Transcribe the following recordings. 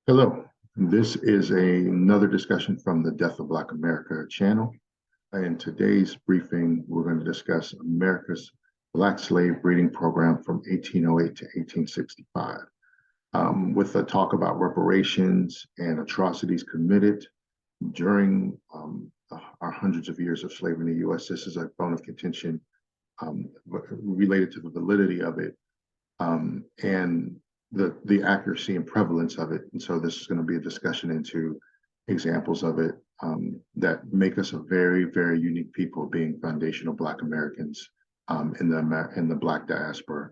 Hello, this is another discussion from the Death of Black America channel. In today's briefing, we're going to discuss America's Black slave breeding program from 1808 to 1865, with a talk about reparations and atrocities committed during our hundreds of years of slavery in the U.S. This is a bone of contention related to the validity of it and the accuracy and prevalence of it. And so this is going to be a discussion into examples of it that make us a very, very unique people, being foundational Black Americans in the Black diaspora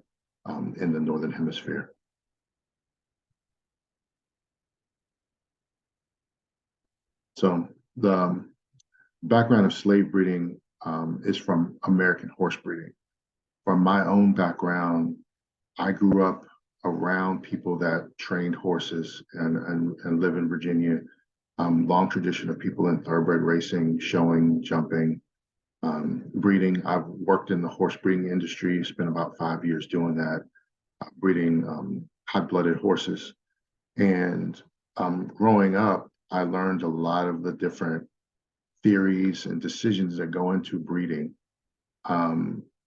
in the Northern Hemisphere. So the background of slave breeding is from American horse breeding. From my own background, I grew up around people that trained horses and live in Virginia. Long tradition of people in thoroughbred racing, showing, jumping, breeding. I've worked in the horse breeding industry, spent about 5 years doing that, breeding hot-blooded horses. And growing up, I learned a lot of the different theories and decisions that go into breeding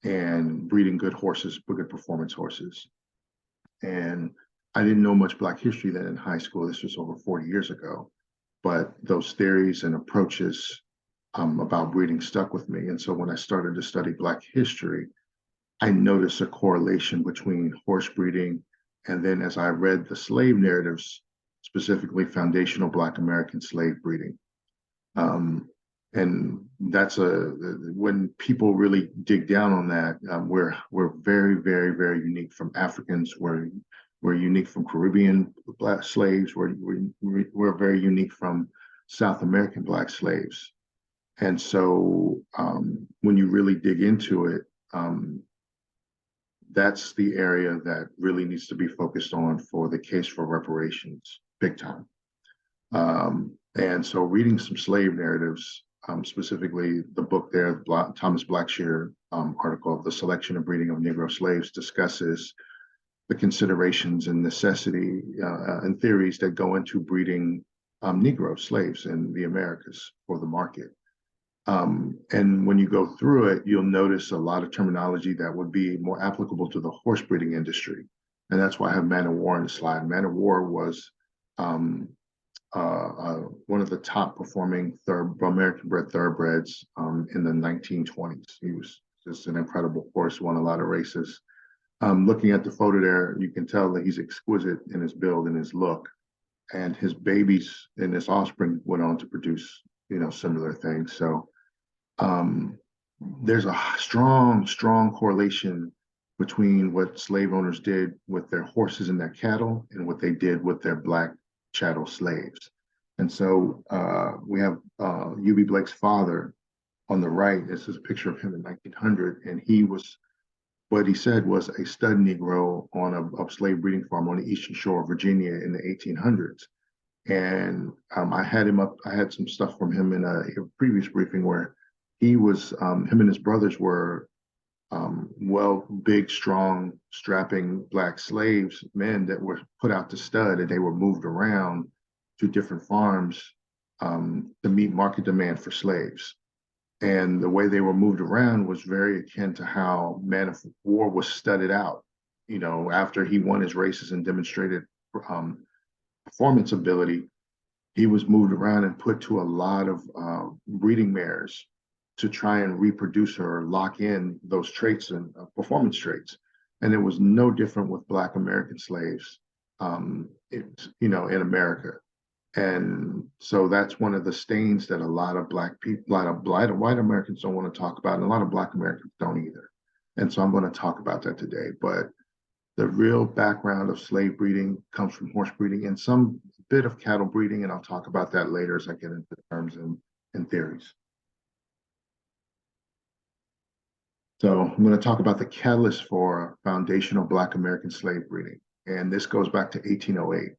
and breeding good horses, good performance horses. And I didn't know much Black history then in high school. This was over 40 years ago. But those theories and approaches about breeding stuck with me. And so when I started to study Black history, I noticed a correlation between horse breeding and then as I read the slave narratives, specifically foundational Black American slave breeding. And that's when people really dig down on that, we're very, very, very unique from Africans. We're unique from Caribbean Black slaves. We're very unique from South American Black slaves. And so when you really dig into it, that's the area that really needs to be focused on for the case for reparations, big time. And so reading some slave narratives, specifically the book there, Thomas Blackshear article of The Selection and Breeding of Negro Slaves, discusses the considerations and necessity and theories that go into breeding Negro slaves in the Americas for the market. And when you go through it, you'll notice a lot of terminology that would be more applicable to the horse breeding industry. And that's why I have Man of War in the slide. Man of War was one of the top performing American bred thoroughbreds in the 1920s. He was just an incredible horse, won a lot of races. Looking at the photo there, you can tell that he's exquisite in his build and his look. And his babies and his offspring went on to produce, similar things. So there's a strong, strong correlation between what slave owners did with their horses and their cattle and what they did with their Black chattel slaves. And so we have U.B. Blake's father on the right. This is a picture of him in 1900. And what he said was a stud Negro on a slave breeding farm on the eastern shore of Virginia in the 1800s. And I had some stuff from him in a previous briefing where he was, him and his brothers were big, strong, strapping Black slaves, men that were put out to stud, and they were moved around to different farms to meet market demand for slaves. And the way they were moved around was very akin to how Man of War was studded out. After he won his races and demonstrated performance ability, he was moved around and put to a lot of breeding mares to try and reproduce or lock in those traits and performance traits. And it was no different with Black American slaves, in America. And so that's one of the stains that a lot of Black people, a lot of white Americans don't want to talk about, and a lot of Black Americans don't either. And so I'm going to talk about that today. But the real background of slave breeding comes from horse breeding and some bit of cattle breeding, and I'll talk about that later as I get into terms and theories. So I'm going to talk about the catalyst for foundational Black American slave breeding. And this goes back to 1808.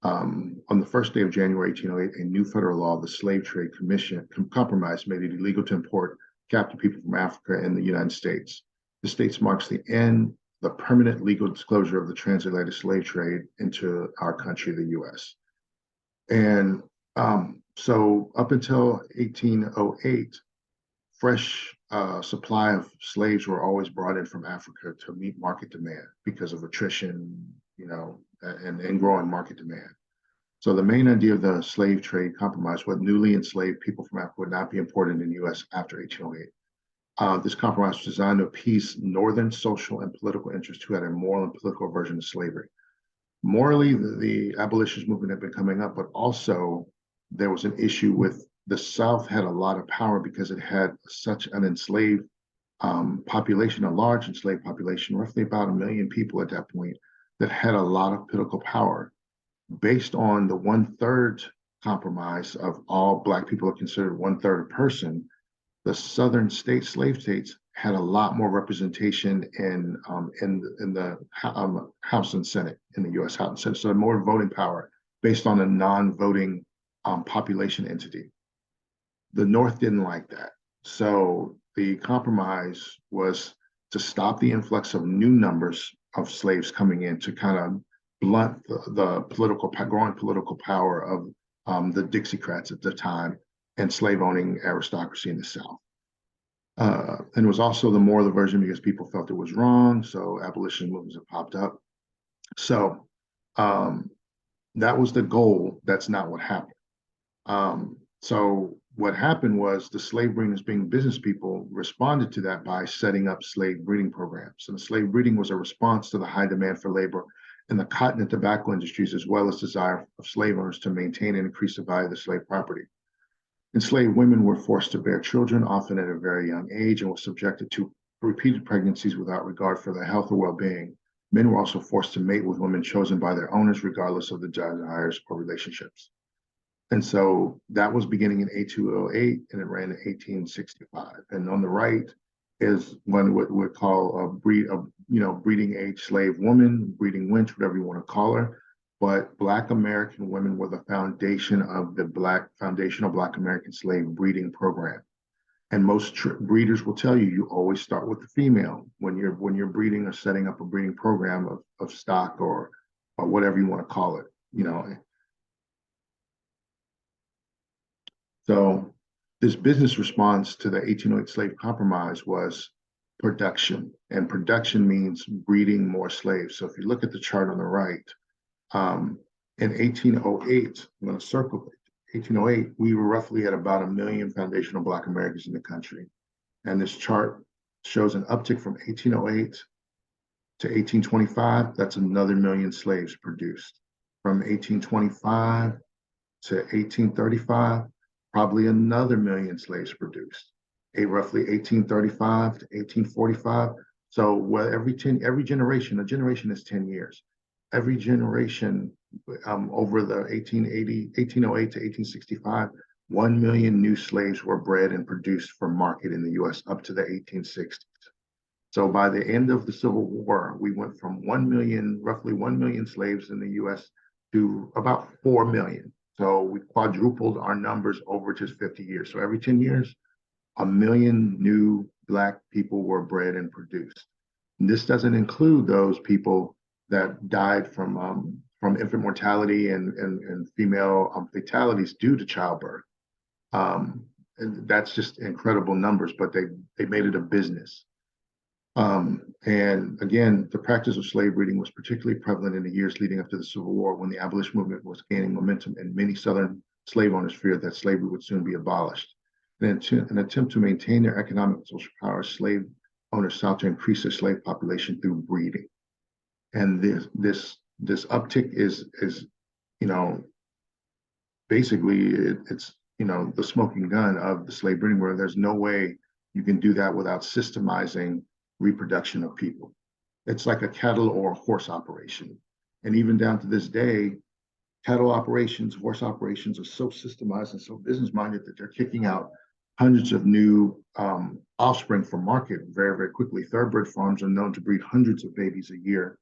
On the first day of January 1808, a new federal law, the Slave Trade Commission Compromise, made it illegal to import captive people from Africa in the United States. The states marks the end the permanent legal disclosure of the transatlantic slave trade into our country, the U.S. And so up until 1808, fresh supply of slaves were always brought in from Africa to meet market demand because of attrition, and growing market demand. So the main idea of the slave trade compromise was newly enslaved people from Africa would not be imported in the U.S. after 1808. This compromise was designed to appease northern social and political interests who had a moral and political aversion to slavery. Morally, the abolitionist movement had been coming up, but also there was an issue with the South had a lot of power because it had such an enslaved population, a large enslaved population, roughly about 1 million people at that point, that had a lot of political power. Based on the 1/3 compromise of all Black people are considered 1/3 a person, the Southern slave states had a lot more representation in the House and Senate, in the U.S. House and Senate, so more voting power based on a non-voting population entity. The North didn't like that, so the compromise was to stop the influx of new numbers of slaves coming in to kind of blunt the growing political power of the Dixiecrats at the time and slave-owning aristocracy in the South. And it was also the moral aversion because people felt it was wrong, so abolition movements have popped up. So that was the goal. That's not what happened. So what happened was the slave breeders, being business people, responded to that by setting up slave breeding programs. And the slave breeding was a response to the high demand for labor in the cotton and tobacco industries, as well as desire of slave owners to maintain and increase the value of the slave property. Enslaved women were forced to bear children, often at a very young age, and were subjected to repeated pregnancies without regard for their health or well-being. Men were also forced to mate with women chosen by their owners, regardless of the desires or relationships. And so that was beginning in 1808, and it ran in 1865. And on the right is one what we call a breeding age slave woman, breeding wench, whatever you want to call her. But Black American women were the foundation of the foundational Black American slave breeding program. And most breeders will tell you, you always start with the female when you're breeding or setting up a breeding program of stock or whatever you want to call it, So this business response to the 1808 slave compromise was production, and production means breeding more slaves. So if you look at the chart on the right, in 1808, I'm going to circle it. 1808, we were roughly at about 1 million foundational Black Americans in the country. And this chart shows an uptick from 1808 to 1825. That's another 1 million slaves produced. From 1825 to 1835, probably another 1 million slaves produced. Roughly 1835 to 1845. So every generation, a generation is 10 years. Every generation over the 1808 to 1865, 1 million new slaves were bred and produced for market in the U.S. up to the 1860s. So by the end of the Civil War, we went from roughly 1 million slaves in the U.S. to about 4 million. So we quadrupled our numbers over just 50 years. So every 10 years, 1 million new Black people were bred and produced. And this doesn't include those people that died from infant mortality and female fatalities due to childbirth. And that's just incredible numbers, but they made it a business. And again, the practice of slave breeding was particularly prevalent in the years leading up to the Civil War, when the abolition movement was gaining momentum, and many Southern slave owners feared that slavery would soon be abolished. In an attempt to maintain their economic and social power, slave owners sought to increase their slave population through breeding. And this uptick is basically it's the smoking gun of the slave breeding, where there's no way you can do that without systemizing reproduction of people. It's like a cattle or a horse operation. And even down to this day, cattle operations, horse operations are so systemized and so business-minded that they're kicking out hundreds of new offspring for market very, very quickly. Thoroughbred farms are known to breed hundreds of babies a year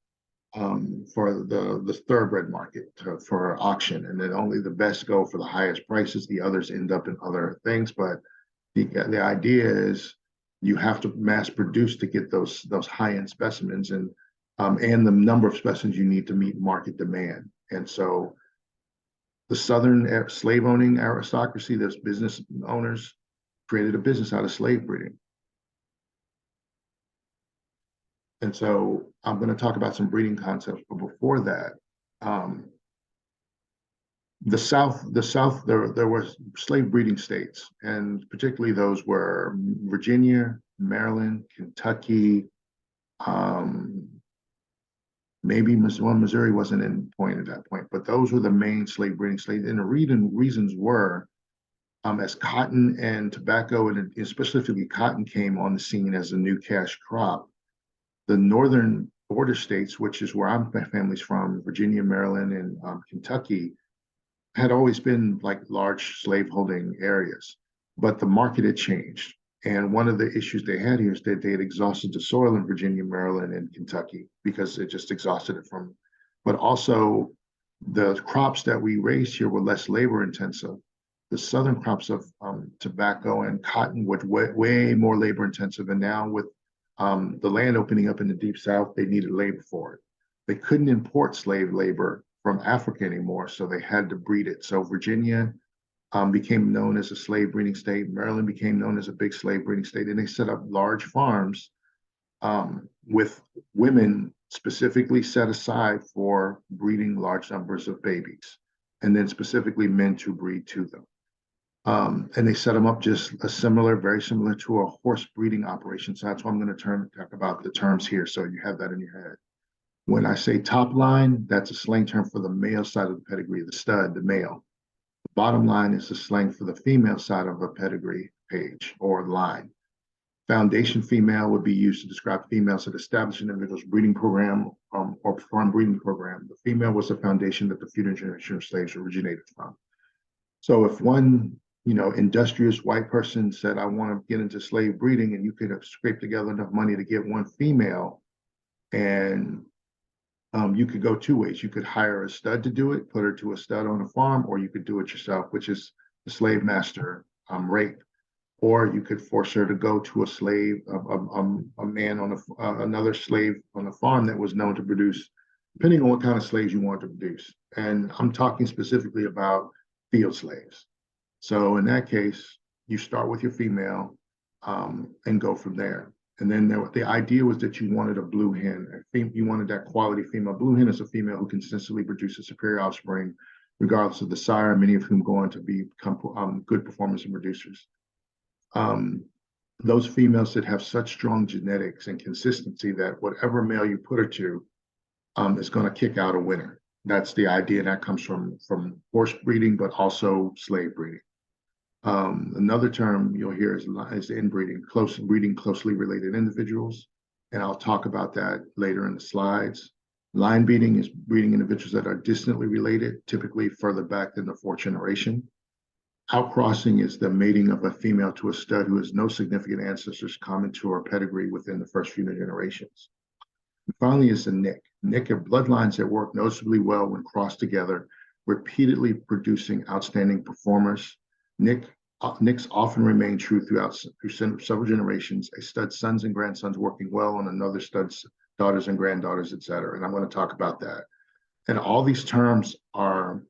for the thoroughbred market for auction, and then only the best go for the highest prices. The others end up in other things, but the idea is you have to mass produce to get those high-end specimens, and and the number of specimens you need to meet market demand. And so the Southern slave owning aristocracy, those business owners, created a business out of slave breeding. And so I'm going to talk about some breeding concepts, but before that, the South, there were slave breeding states, and particularly those were Virginia, Maryland, Kentucky, maybe Missouri wasn't in point at that point, but those were the main slave breeding states. And the reasons were, as cotton and tobacco, and specifically cotton, came on the scene as a new cash crop, the northern border states, which is where my family's from, Virginia, Maryland, and Kentucky, had always been like large slaveholding areas, but the market had changed. And one of the issues they had here is that they had exhausted the soil in Virginia, Maryland, and Kentucky because it just exhausted it from, but also the crops that we raised here were less labor intensive. The southern crops of tobacco and cotton were way more labor intensive. And now with the land opening up in the deep South, they needed labor for it. They couldn't import slave labor from Africa anymore, so they had to breed it. So Virginia became known as a slave breeding state. Maryland became known as a big slave breeding state, and they set up large farms with women specifically set aside for breeding large numbers of babies, and then specifically men to breed to them. And they set them up just very similar to a horse breeding operation. So that's why I'm going to talk about the terms here, so you have that in your head. When I say top line, that's a slang term for the male side of the pedigree, the stud, the male. The bottom line is the slang for the female side of a pedigree page or line. Foundation female would be used to describe females that establish an individual's breeding program or perform breeding program. The female was the foundation that the future generation of slaves originated from. So if one, industrious white person said, I want to get into slave breeding, and you could have scraped together enough money to get one female, and you could go two ways. You could hire a stud to do it, put her to a stud on a farm, or you could do it yourself, which is the slave master rape. Or you could force her to go to a man on another slave on a farm that was known to produce, depending on what kind of slaves you want to produce. And I'm talking specifically about field slaves. So in that case, you start with your female and go from there. And then the idea was that you wanted a blue hen. You wanted that quality female. Blue hen is a female who consistently produces superior offspring, regardless of the sire, many of whom go on to become good performers and producers. Those females that have such strong genetics and consistency that whatever male you put her to is going to kick out a winner. That's the idea. That comes from horse breeding, but also slave breeding. Another term you'll hear is inbreeding, breeding closely related individuals, and I'll talk about that later in the slides. Line breeding is breeding individuals that are distantly related, typically further back than the fourth generation. Outcrossing is the mating of a female to a stud who has no significant ancestors common to her pedigree within the first few generations. And finally is the nick. Nick are bloodlines that work noticeably well when crossed together, repeatedly producing outstanding performers. Nicks often remain true through several generations, a stud's sons and grandsons working well on another stud's daughters and granddaughters, et cetera. And I'm going to talk about that. And all these terms are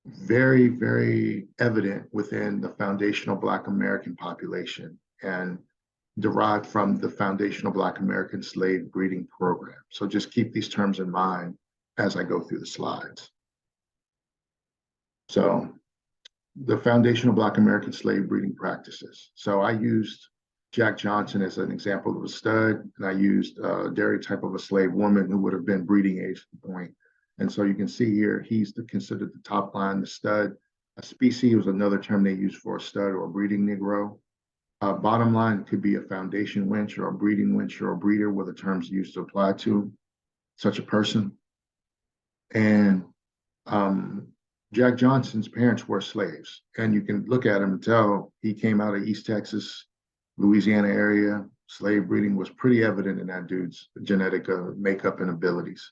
very, very evident within the foundational Black American population and derived from the foundational Black American slave breeding program. So just keep these terms in mind as I go through the slides. So the foundational Black American slave breeding practices. So I used Jack Johnson as an example of a stud, and I used a stereotype of a slave woman who would have been breeding age at the point. And so you can see here, he's considered the top line, the stud. A species was another term they used for a stud or a breeding Negro. Bottom line could be a foundation wench or a breeding wench or a breeder, were the terms used to apply to such a person. And Jack Johnson's parents were slaves, and you can look at him and tell he came out of East Texas, Louisiana area. Slave breeding was pretty evident in that dude's genetic makeup and abilities.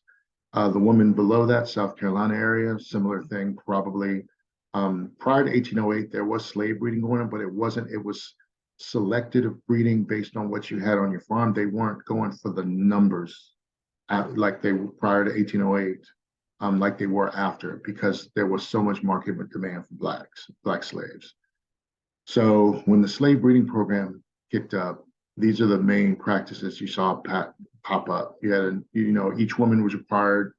The woman below that, South Carolina area, similar thing, probably. Prior to 1808, there was slave breeding going on, but it was selective breeding based on what you had on your farm. They weren't going for the numbers like they were prior to 1808, like they were after, because there was so much market demand for black slaves. So when the slave breeding program kicked up, these are the main practices you saw pop up. You had, each woman was required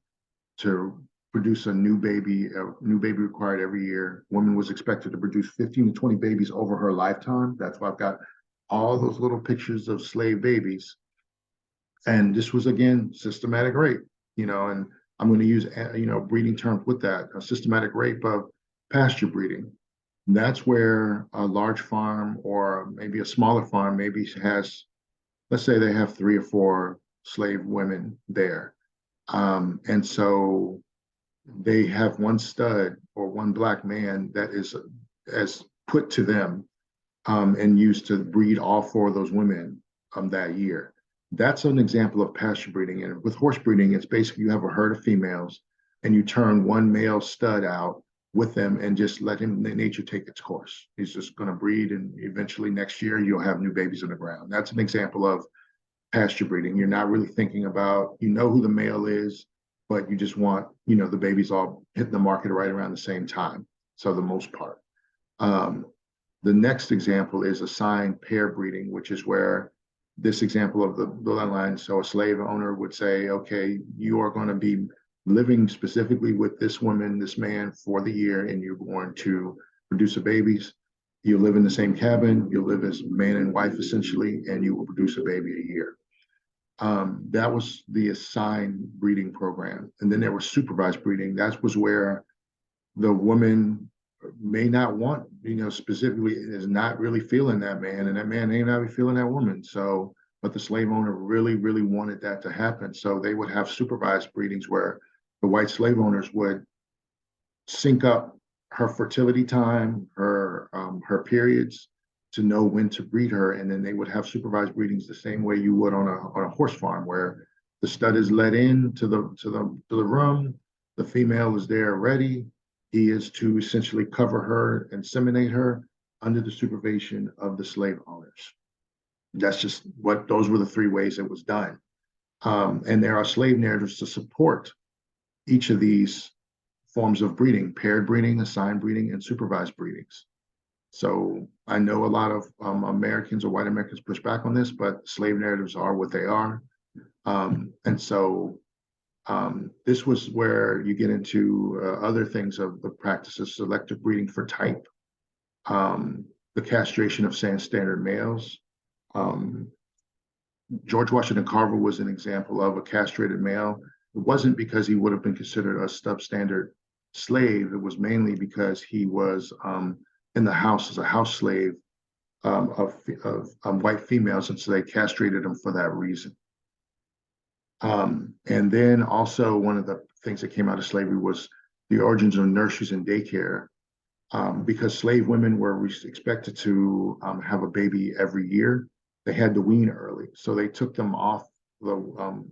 to produce a new baby. A new baby required every year. Woman was expected to produce 15 to 20 babies over her lifetime. That's why I've got all those little pictures of slave babies. And this was, again, systematic rape, and I'm going to use, breeding terms with that, a systematic rape of pasture breeding. That's where a large farm or maybe a smaller farm maybe has, let's say they have 3 or 4 slave women there. And so they have one stud or one black man that is as put to them, and used to breed all 4 of those women that year. That's an example of pasture breeding. And with horse breeding, it's basically you have a herd of females and you turn one male stud out with them and just let nature take its course. He's just going to breed, and eventually next year you'll have new babies in the ground. That's an example of pasture breeding. You're not really thinking about, who the male is, but you just want, the babies all hitting the market right around the same time. So the most part. The next example is assigned pair breeding, which is where this example of the bloodline. So a slave owner would say, okay, you are going to be living specifically with this woman, this man for the year, and you're going to produce babies. You live in the same cabin, you live as man and wife essentially, and you will produce a baby a year. That was the assigned breeding program. And then there was supervised breeding. That was where the woman may not want, specifically is not really feeling that man, and that man may not be feeling that woman. So, but the slave owner really, really wanted that to happen. So they would have supervised breedings where the white slave owners would sync up her fertility time, her periods, to know when to breed her, and then they would have supervised breedings the same way you would on a horse farm, where the stud is let in to the room, the female is there ready. He is to essentially cover her, inseminate her under the supervision of the slave owners. That's just those were the 3 ways it was done. And there are slave narratives to support each of these forms of breeding: paired breeding, assigned breeding, and supervised breedings. So I know a lot of Americans or white Americans push back on this, but slave narratives are what they are. And so this was where you get into other things of the practices: selective breeding for type, the castration of standard males. George Washington Carver was an example of a castrated male. It wasn't because he would have been considered a substandard slave. It was mainly because he was in the house as a house slave of white females, and so they castrated him for that reason. And then also one of the things that came out of slavery was the origins of nurseries and daycare, because slave women were expected to have a baby every year. They had to wean early, so they took them off of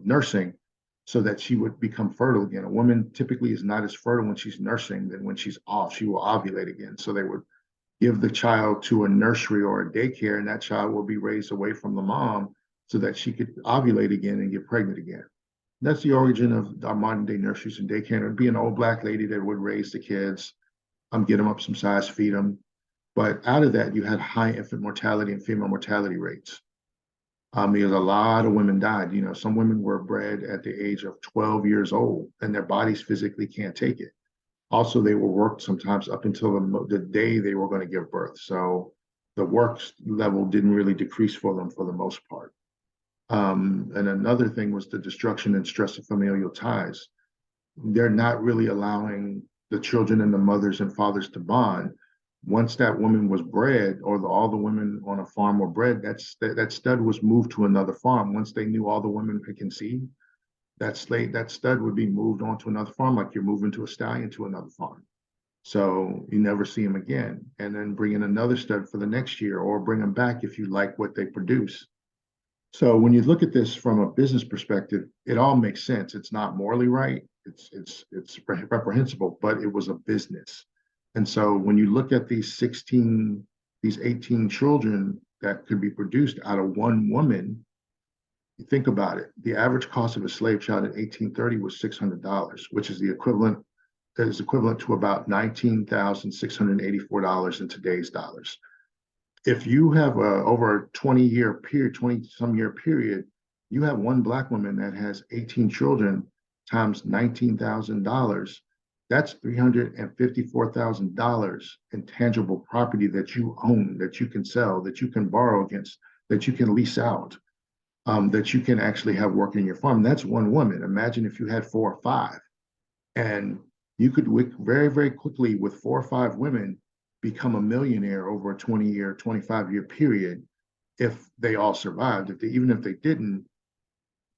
nursing so that she would become fertile again. A woman typically is not as fertile when she's nursing than when she's off. She will ovulate again. So they would give the child to a nursery or a daycare, and that child will be raised away from the mom so that she could ovulate again and get pregnant again. That's the origin of our modern day nurseries and daycare. It would be an old black lady that would raise the kids, get them up some size, feed them. But out of that, you had high infant mortality and female mortality rates. Because a lot of women died. Some women were bred at the age of 12 years old, and their bodies physically can't take it. Also, they were worked sometimes up until the day they were going to give birth. So the work level didn't really decrease for them for the most part. And another thing was the destruction and stress of familial ties. They're not really allowing the children and the mothers and fathers to bond. Once that woman was bred, or all the women on a farm were bred, that stud was moved to another farm. Once they knew all the women could conceive, that stud would be moved on to another farm, like you're moving to a stallion to another farm. So you never see them again. And then bring in another stud for the next year, or bring them back if you like what they produce. So when you look at this from a business perspective, it all makes sense. It's not morally right. It's reprehensible, but it was a business. And so when you look at these 18 children that could be produced out of one woman, You think about it. The average cost of a slave child in 1830 was $600, which is the equivalent to about $19,684 in today's dollars. If you have over a 20-year period, 20 some year period, you have one Black woman that has 18 children times $19,000. That's $354,000 in tangible property that you own, that you can sell, that you can borrow against, that you can lease out, that you can actually have work in your farm. That's one woman. Imagine if you had 4 or 5, and you could very, very quickly with 4 or 5 women become a millionaire over a 20-year, 25-year period if they all survived. Even if they didn't,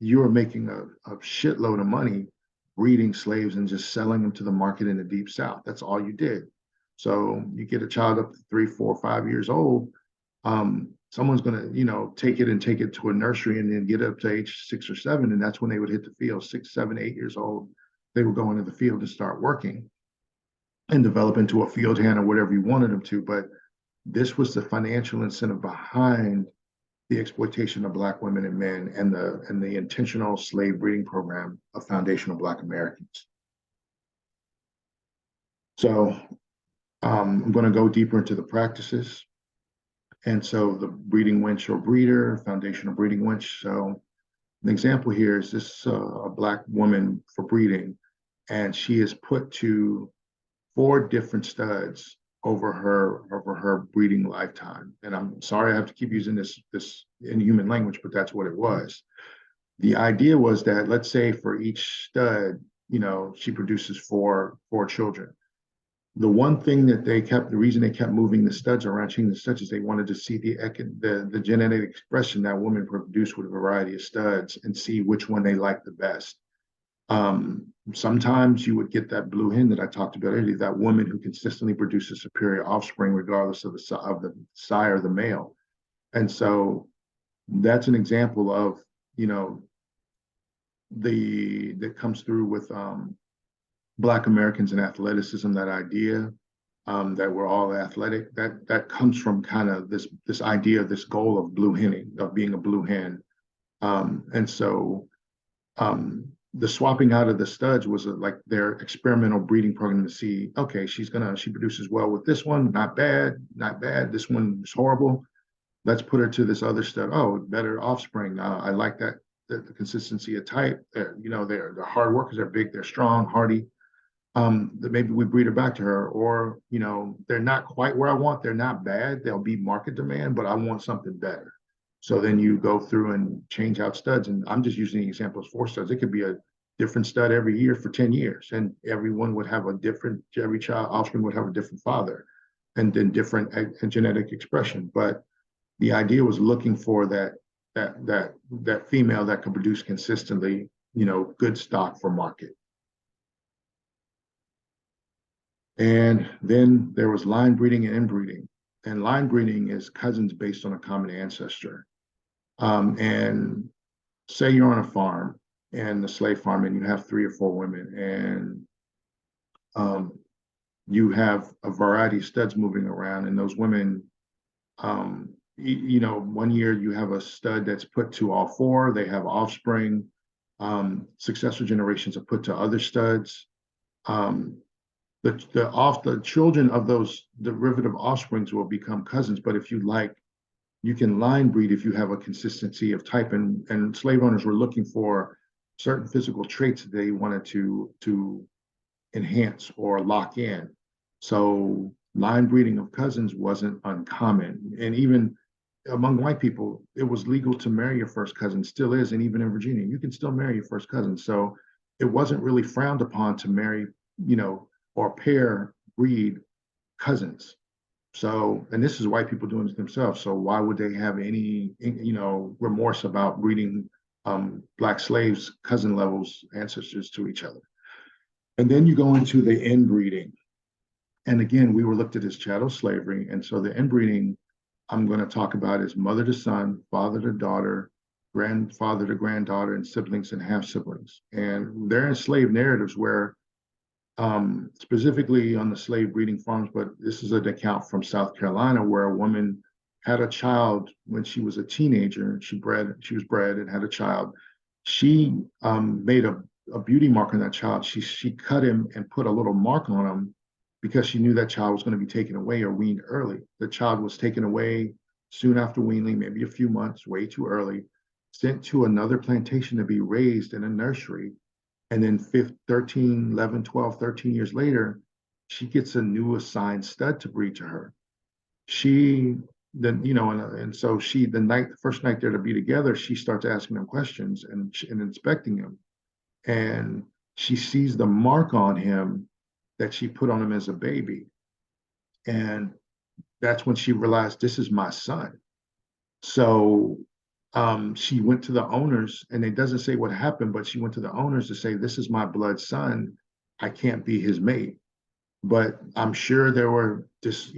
you're making a shitload of money breeding slaves and just selling them to the market in the Deep South. That's all you did. So you get a child up to 3, 4, 5 years old, someone's going to, take it to a nursery and then get it up to age 6 or 7. And that's when they would hit the field, 6, 7, 8 years old. They would go into the field and start working and develop into a field hand or whatever you wanted them to. But this was the financial incentive behind the exploitation of Black women and men and the intentional slave breeding program of foundational Black Americans. So I'm going to go deeper into the practices. And so the breeding wench or breeder, foundational breeding wench. So an example here is this a Black woman for breeding, and she is put to 4 different studs over her breeding lifetime. And I'm sorry I have to keep using this inhuman language, but that's what it was. The idea was that, let's say for each stud, she produces 4 children. The one thing that the reason they kept moving the studs around, changing the studs, is they wanted to see the genetic expression that women produce with a variety of studs and see which one they liked the best. Sometimes you would get that blue hen that I talked about earlier, that woman who consistently produces superior offspring regardless of the sire of the male. And so that's an example of, that comes through with Black Americans and athleticism, that idea that we're all athletic, that comes from kind of this idea, this goal of blue henning, of being a blue hen. And so the swapping out of the studs was like their experimental breeding program to see, okay, she produces well with this one, not bad. This one is horrible. Let's put her to this other stud. Oh, better offspring. I like that, the consistency of type. They're hard workers. They're big. They're strong, hardy. That maybe we breed her back to her, or they're not quite where I want. They're not bad. They'll be market demand, but I want something better. So then you go through and change out studs. And I'm just using the example of 4 studs. It could be a different stud every year for 10 years. And everyone would have every child offspring would have a different father and then different genetic expression. But the idea was looking for that female that can produce consistently, good stock for market. And then there was line breeding and inbreeding. And line breeding is cousins based on a common ancestor. And say you're on a farm, and the slave farm, and you have 3 or 4 women, and you have a variety of studs moving around, and those women, one year you have a stud that's put to all 4, they have offspring, successor generations are put to other studs. The children of those derivative offsprings will become cousins, but if you like, you can line breed if you have a consistency of type, and slave owners were looking for certain physical traits that they wanted to enhance or lock in. So line breeding of cousins wasn't uncommon. And even among white people, it was legal to marry your first cousin, still is, and even in Virginia, you can still marry your first cousin. So it wasn't really frowned upon to marry, or pair breed cousins. So, and this is white people doing it themselves. So why would they have any, remorse about breeding Black slaves, cousin levels, ancestors to each other? And then you go into the inbreeding. And again, we were looked at as chattel slavery. And so the inbreeding I'm going to talk about is mother to son, father to daughter, grandfather to granddaughter, and siblings and half siblings. And they're enslaved narratives where specifically on the slave breeding farms, but this is an account from South Carolina where a woman had a child when she was a teenager. She was bred and had a child. She made a beauty mark on that child. She cut him and put a little mark on him because she knew that child was going to be taken away or weaned early. The child was taken away soon after weaning, maybe a few months, way too early, sent to another plantation to be raised in a nursery. And then 13, 11, 12, 13 years later, she gets a new assigned stud to breed to her. She then, and so the first night they're to be together, she starts asking them questions and inspecting him. And she sees the mark on him that she put on him as a baby. And that's when she realized, this is my son. So she went to the owners, and it doesn't say what happened, but she went to the owners to say, this is my blood son. I can't be his mate. But I'm sure there were just,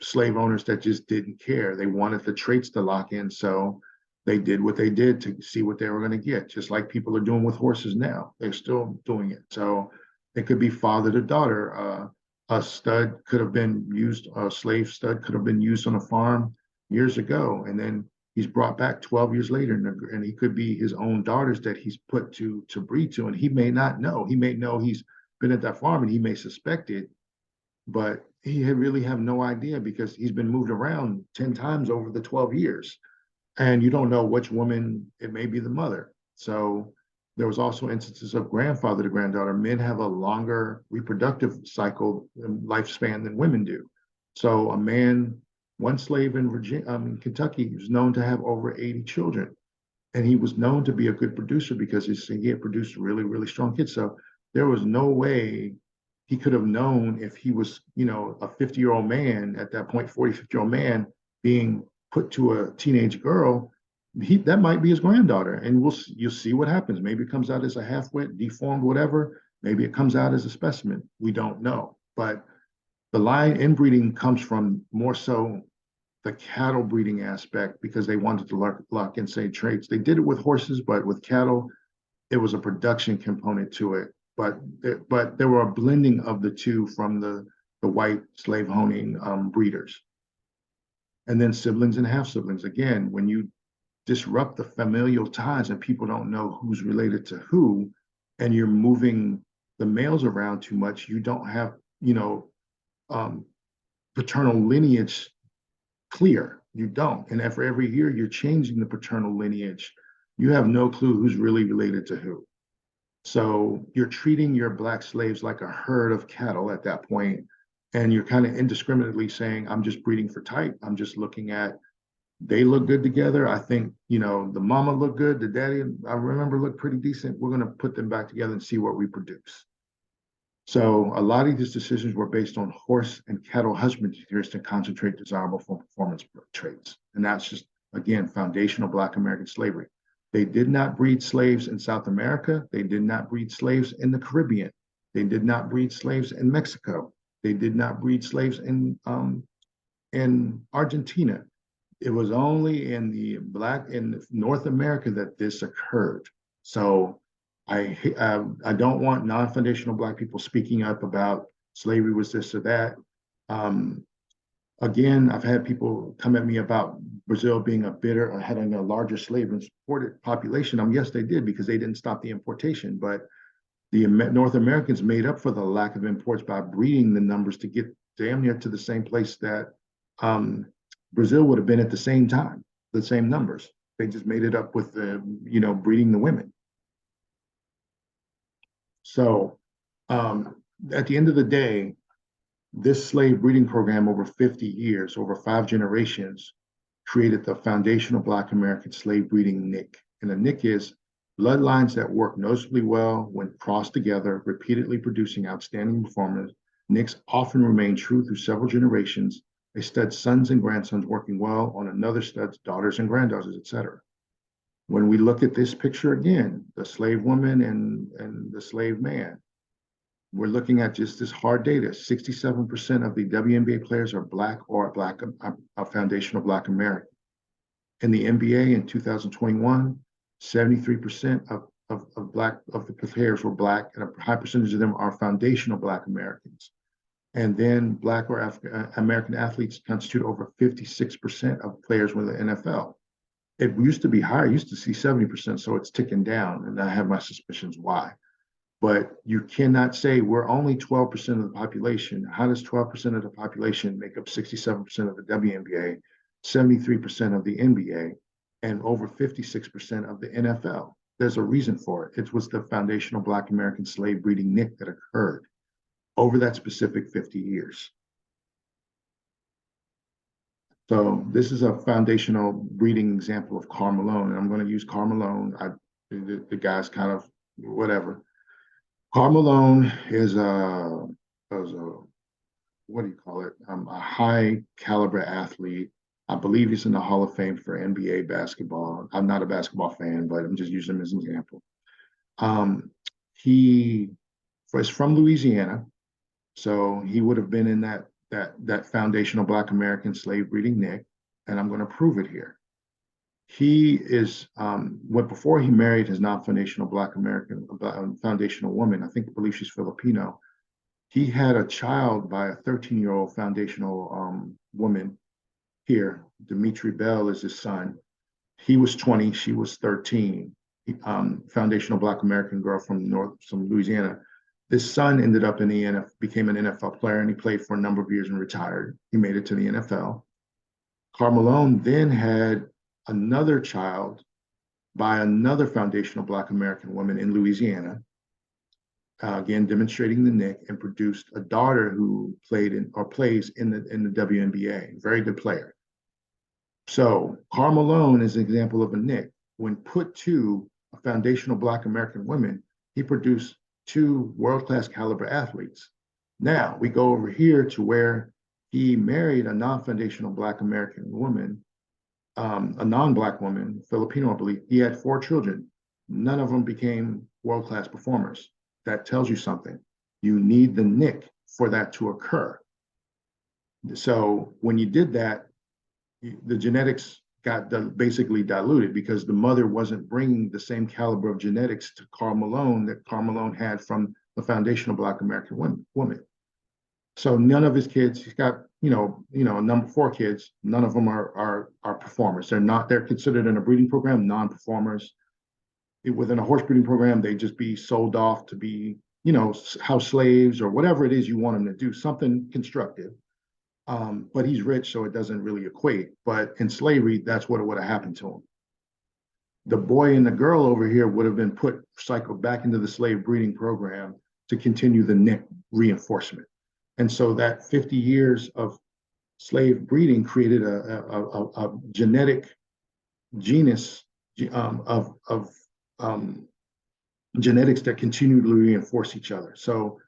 slave owners that just didn't care. They wanted the traits to lock in. So they did what they did to see what they were going to get, just like people are doing with horses now. They're still doing it. So it could be father to daughter. A stud could have been used, a slave stud could have been used on a farm years ago. And then he's brought back 12 years later, and he could be his own daughters that he's put to breed to. And he may not know. He may know he's been at that farm and he may suspect it, but he really have no idea because he's been moved around 10 times over the 12 years. And you don't know which woman, it may be the mother. So there was also instances of grandfather to granddaughter. Men have a longer reproductive cycle and lifespan than women do. So a man, one slave in Kentucky, was known to have over 80 children. And he was known to be a good producer because he had produced really, really strong kids. So there was no way he could have known if he was, a 50-year-old man at that point, 40, 50-year-old man being put to a teenage girl, that might be his granddaughter. And you'll see what happens. Maybe it comes out as a half-wit, deformed, whatever. Maybe it comes out as a specimen. We don't know. But the line inbreeding comes from more so the cattle breeding aspect because they wanted to lock in, say, traits. They did it with horses, but with cattle, it was a production component to it. But there were a blending of the two from the white slave honing breeders. And then siblings and half siblings. Again, when you disrupt the familial ties and people don't know who's related to who, and you're moving the males around too much, you don't have, paternal lineage clear. You don't. And for every year you're changing the paternal lineage, you have no clue who's really related to who. So you're treating your Black slaves like a herd of cattle at that point, and you're kind of indiscriminately saying, I'm just breeding for type. I'm just looking at, they look good together. I think, the mama looked good, the daddy, I remember, looked pretty decent. We're going to put them back together and see what we produce. So a lot of these decisions were based on horse and cattle husbandry to concentrate desirable performance traits. And that's just, again, foundational Black American slavery. They did not breed slaves in South America. They did not breed slaves in the Caribbean. They did not breed slaves in Mexico. They did not breed slaves in Argentina. It was only in North America that this occurred. So I don't want non-foundational Black people speaking up about slavery was this or that. Again, I've had people come at me about Brazil being a bitter or having a larger slave and supported population. Yes, they did because they didn't stop the importation, but the North Americans made up for the lack of imports by breeding the numbers to get damn near to the same place that Brazil would have been at the same time, the same numbers. They just made it up with breeding the women. So at the end of the day, this slave breeding program over 50 years, over 5 generations, created the foundational Black American slave breeding NIC. And the NIC is bloodlines that work noticeably well when crossed together, repeatedly producing outstanding performers. NICs often remain true through several generations, a stud's sons and grandsons working well on another stud's daughters and granddaughters, etc. When we look at this picture again, the slave woman and the slave man, we're looking at just this hard data. 67% of the WNBA players are Black or foundational Black American. In the NBA in 2021, 73% of the players were Black, and a high percentage of them are foundational Black Americans. And then Black or African American athletes constitute over 56% of players with the NFL. It used to be higher, I used to see 70%, so it's ticking down, and I have my suspicions why. But you cannot say we're only 12% of the population. How does 12% of the population make up 67% of the WNBA, 73% of the NBA, and over 56% of the NFL? There's a reason for it. It was the foundational Black American slave breeding nick that occurred over that specific 50 years. So this is a foundational breeding example of Karl Malone. And I'm going to use Karl Malone. The guy's kind of whatever. Karl Malone is a what do you call it? A high caliber athlete. I believe he's in the Hall of Fame for NBA basketball. I'm not a basketball fan, but I'm just using him as an example. He is from Louisiana, so he would have been in that foundational Black American slave breeding nick, and I'm going to prove it here. He is what before he married his non-foundational Black American foundational woman. I believe she's Filipino. He had a child by a 13-year-old foundational woman here. Dimitri Bell is his son. He was 20, she was 13. Foundational Black American girl from Louisiana. This son ended up in the NFL, became an NFL player, and he played for a number of years and retired. He made it to the NFL. Karl Malone then had another child by another foundational Black American woman in Louisiana, again demonstrating the nick, and produced a daughter who played in or plays in the WNBA, very good player. So Karl Malone is an example of a nick. When put to a foundational Black American woman, he produced two world-class caliber athletes. Now we go over here to where he married a non-foundational Black American woman, a non-Black woman, Filipino, I believe. He had 4 children. None of them became world-class performers. That tells you something. You need the nick for that to occur. So when you did that, the genetics got basically diluted because the mother wasn't bringing the same caliber of genetics to Karl Malone that Karl Malone had from the foundational Black American woman. So none of his kids, he's got, number 4 kids, none of them are performers. They're considered in a breeding program non-performers. Within a horse breeding program, they just be sold off to be, house slaves or whatever it is you want them to do, something constructive. But he's rich, so it doesn't really equate. But in slavery, that's what would have happened to him. The boy and the girl over here would have been cycled back into the slave breeding program to continue the nick reinforcement. And so that 50 years of slave breeding created a genetic genus of genetics that continue to reinforce each other. So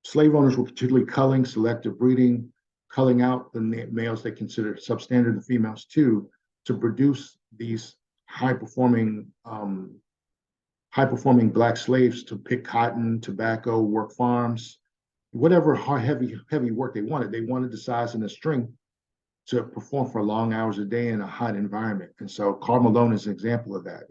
slave owners were particularly culling, selective breeding, culling out the males they considered substandard, the females too, to produce these high-performing Black slaves to pick cotton, tobacco, work farms, whatever heavy work they wanted. They wanted the size and the strength to perform for long hours a day in a hot environment. And so Karl Malone is an example of that.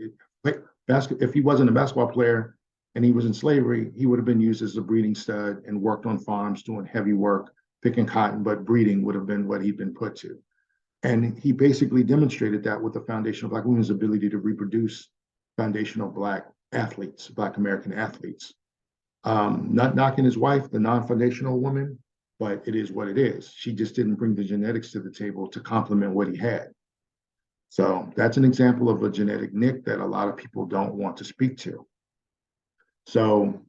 If he wasn't a basketball player and he was in slavery, he would have been used as a breeding stud and worked on farms doing heavy work, picking cotton, but breeding would have been what he'd been put to. And he basically demonstrated that with the foundational Black woman's ability to reproduce foundational Black athletes, Black American athletes. Not knocking his wife, the non-foundational woman, but it is what it is. She just didn't bring the genetics to the table to complement what he had. So that's an example of a genetic nick that a lot of people don't want to speak to. So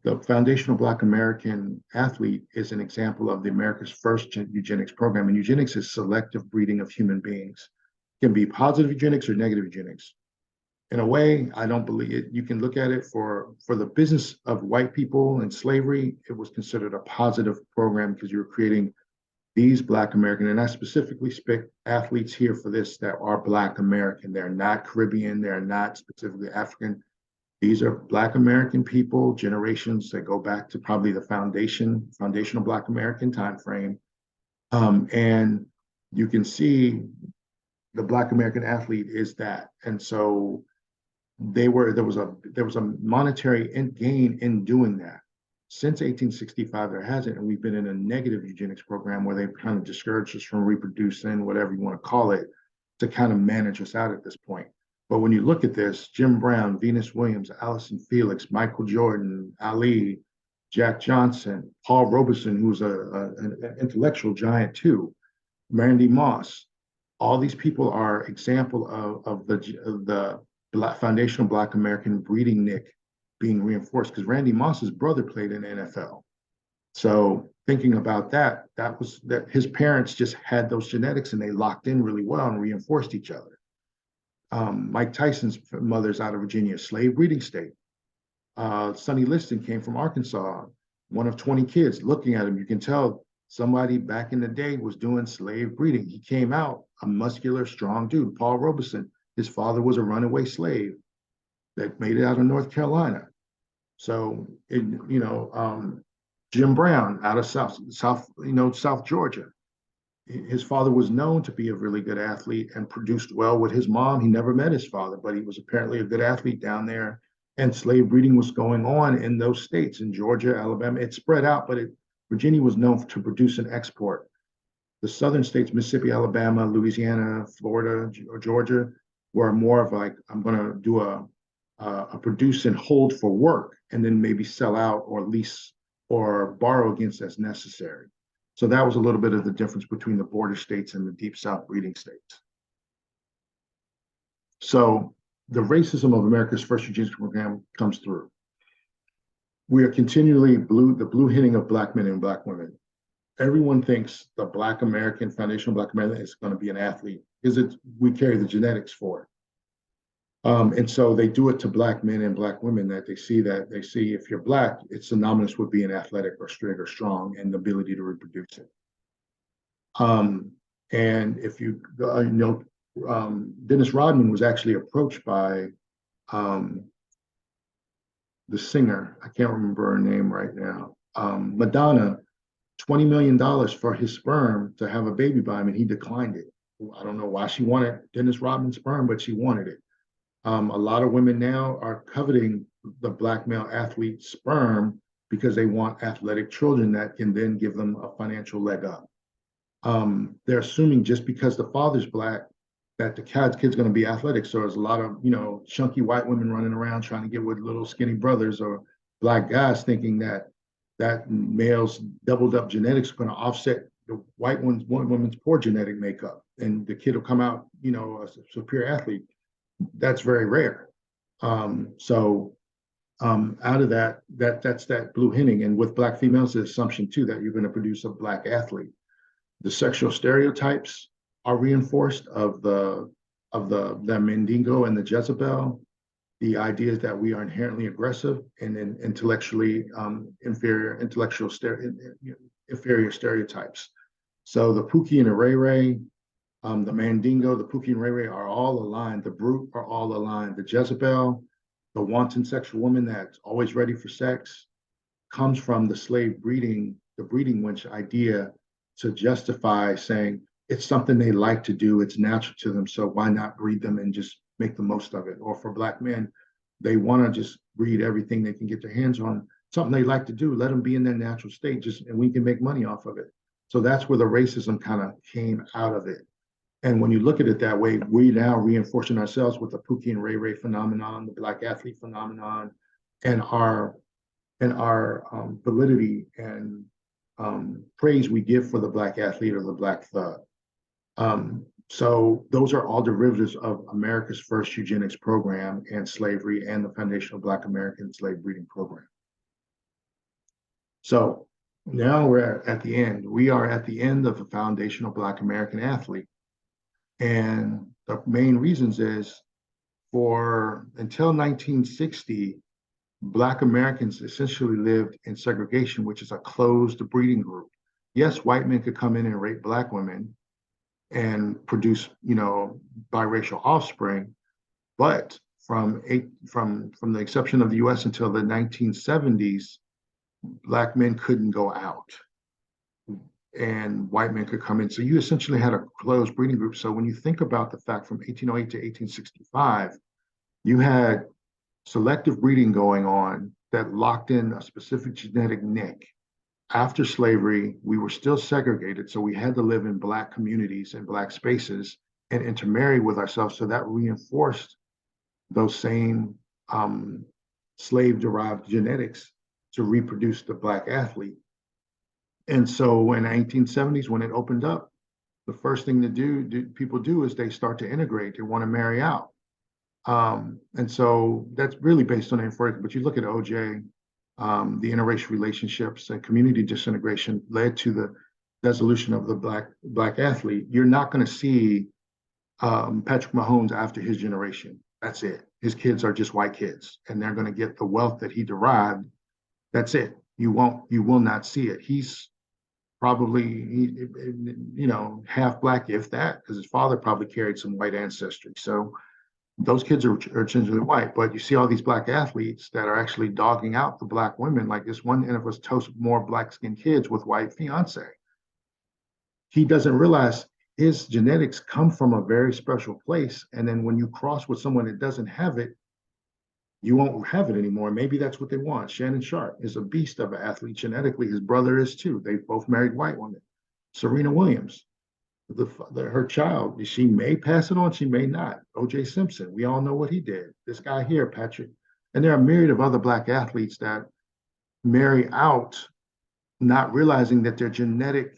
the foundational Black American athlete is an example of the America's first eugenics program. And eugenics is selective breeding of human beings. It can be positive eugenics or negative eugenics. In a way, I don't believe it. You can look at it for the business of white people and slavery. It was considered a positive program because you're creating these Black American, and I specifically pick athletes here for this that are Black American. They're not Caribbean. They're not specifically African. These are Black American people, generations that go back to probably the foundational Black American timeframe. And you can see the Black American athlete is that. And so there was a monetary gain in doing that. Since 1865, there hasn't, and we've been in a negative eugenics program where they've kind of discouraged us from reproducing, whatever you want to call it, to kind of manage us out at this point. But when you look at this, Jim Brown, Venus Williams, Allison Felix, Michael Jordan, Ali, Jack Johnson, Paul Robeson, who's an intellectual giant too, Randy Moss, all these people are example of the foundational Black American breeding nick being reinforced, because Randy Moss's brother played in the NFL. So thinking about that, that was that his parents just had those genetics and they locked in really well and reinforced each other. Mike Tyson's mother's out of Virginia, slave breeding state. Sonny Liston came from Arkansas, one of 20 kids. Looking at him, you can tell somebody back in the day was doing slave breeding. He came out a muscular, strong dude. Paul Robeson, his father was a runaway slave that made it out of North Carolina. So, Jim Brown out of South Georgia. His father was known to be a really good athlete and produced well with his mom. He never met his father, but he was apparently a good athlete down there. And slave breeding was going on in those states, in Georgia, Alabama. It spread out, but Virginia was known to produce and export. The southern states, Mississippi, Alabama, Louisiana, Florida, or Georgia, were more of like, I'm going to do a produce and hold for work, and then maybe sell out or lease or borrow against as necessary. So that was a little bit of the difference between the border states and the deep South breeding states. So the racism of America's first eugenics program comes through. We are continually the blue hitting of Black men and Black women. Everyone thinks the Black American, foundational Black American is going to be an athlete. We carry the genetics for it. And so they do it to Black men and Black women, that they see if you're Black, it's synonymous with being athletic or strong and the ability to reproduce it. And if you Dennis Rodman was actually approached by the singer, I can't remember her name right now, Madonna, $20 million for his sperm to have a baby by him, and he declined it. I don't know why she wanted Dennis Rodman's sperm, but she wanted it. A lot of women now are coveting the Black male athlete's sperm because they want athletic children that can then give them a financial leg up. They're assuming just because the father's Black that the kid's going to be athletic. So there's a lot of, chunky white women running around trying to get with little skinny brothers, or Black guys thinking that male's doubled up genetics are going to offset the one woman's poor genetic makeup, and the kid will come out, a superior athlete. That's very rare. Out of that's that blue hitting. And with Black females, the assumption too that you're going to produce a Black athlete. The sexual stereotypes are reinforced of the Mandingo and the Jezebel. The idea is that we are inherently aggressive and then intellectually inferior stereotypes. So the Pookie and the Ray Ray, the Mandingo, the Pookie and Ray Ray are all aligned. The Brute are all aligned. The Jezebel, the wanton sexual woman that's always ready for sex, comes from the slave breeding, the breeding wench idea, to justify saying it's something they like to do, it's natural to them, so why not breed them and just make the most of it? Or for Black men, they want to just breed everything they can get their hands on, something they like to do, let them be in their natural state, and we can make money off of it. So that's where the racism kind of came out of it. And when you look at it that way, we now reinforcing ourselves with the Pookie and Ray Ray phenomenon, the Black athlete phenomenon, and our validity and praise we give for the Black athlete or the Black thug. So those are all derivatives of America's first eugenics program and slavery and the foundational Black American slave breeding program. So now we're at the end. We are at the end of the foundational Black American athlete. And the main reasons is until 1960, Black Americans essentially lived in segregation, which is a closed breeding group. Yes, white men could come in and rape Black women and produce, biracial offspring, but from the exception of the U.S. until the 1970s, Black men couldn't go out, and white men could come in. So you essentially had a closed breeding group. So when you think about the fact from 1808 to 1865, you had selective breeding going on that locked in a specific genetic nick. After slavery, we were still segregated, so we had to live in Black communities and Black spaces and intermarry with ourselves. So that reinforced those same slave-derived genetics to reproduce the Black athlete. And so in the 1870s, when it opened up, the first thing people do is they start to integrate. They want to marry out. And so that's really based on information. But you look at OJ, the interracial relationships and community disintegration led to the dissolution of the black athlete. You're not going to see Patrick Mahomes after his generation. That's it. His kids are just white kids, and they're going to get the wealth that he derived. That's it. You will not see it. He's probably, half Black, if that, because his father probably carried some white ancestry. So those kids are essentially white, but you see all these Black athletes that are actually dogging out the Black women. Like this one NFL toast more Black skinned kids with white fiance. He doesn't realize his genetics come from a very special place. And then when you cross with someone that doesn't have it, you won't have it anymore. Maybe that's what they want. Shannon Sharpe is a beast of an athlete genetically. His brother is too. They both married white women. Serena Williams, her child, she may pass it on, she may not. O.J. Simpson, we all know what he did. This guy here, Patrick. And there are a myriad of other Black athletes that marry out, not realizing that their genetic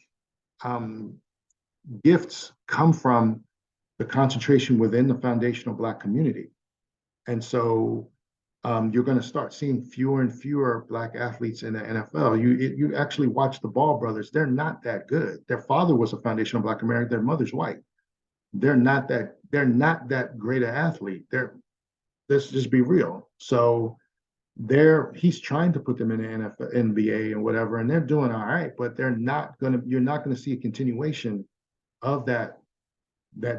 gifts come from the concentration within the foundational Black community. And so you're going to start seeing fewer and fewer Black athletes in the NFL. You actually watch the Ball brothers. They're not that good. Their father was a foundational Black American. Their mother's white. They're not that great an athlete. Let's just be real. So he's trying to put them in the NFL, NBA and whatever, and they're doing all right, but you're not going to see a continuation of that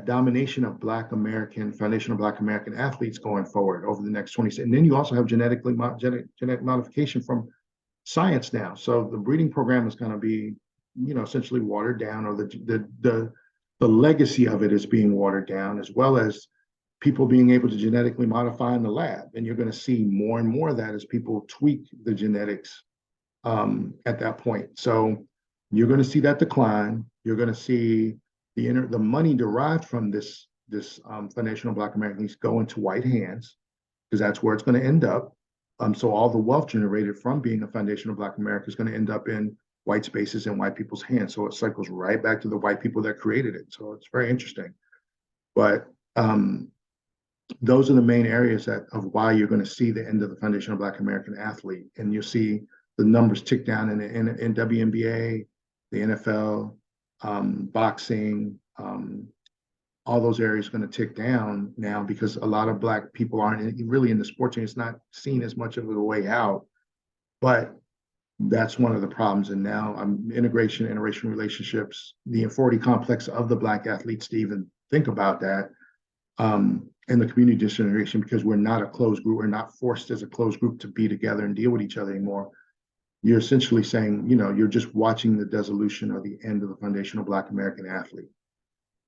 domination of Black American, foundational Black American athletes going forward over the next 20 years. And then you also have genetic modification from science now. So the breeding program is going to be, essentially watered down, or the legacy of it is being watered down, as well as people being able to genetically modify in the lab. And you're going to see more and more of that as people tweak the genetics at that point. So you're going to see that decline. You're going to see the money derived from this foundational Black Americans go into white hands, because that's where it's going to end up. So all the wealth generated from being a foundational Black America is going to end up in white spaces and white people's hands. So it cycles right back to the white people that created it. So it's very interesting. But those are the main areas of why you're going to see the end of the foundational Black American athlete. And you'll see the numbers tick down in WNBA, the NFL, boxing, all those areas are going to tick down now, because a lot of Black people aren't really in the sports, and it's not seen as much of a way out. But that's one of the problems. And now integration, interracial relationships, the inferiority complex of the Black athletes to even think about that, and the community disintegration, because we're not a closed group. We're not forced as a closed group to be together and deal with each other anymore. You're essentially saying, you're just watching the dissolution or the end of the foundational Black American athlete.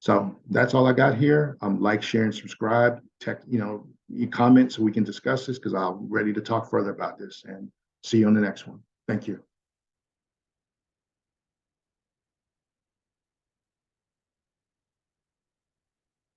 So that's all I got here. Like, share, and subscribe. You comment so we can discuss this, because I'm ready to talk further about this, and see you on the next one. Thank you.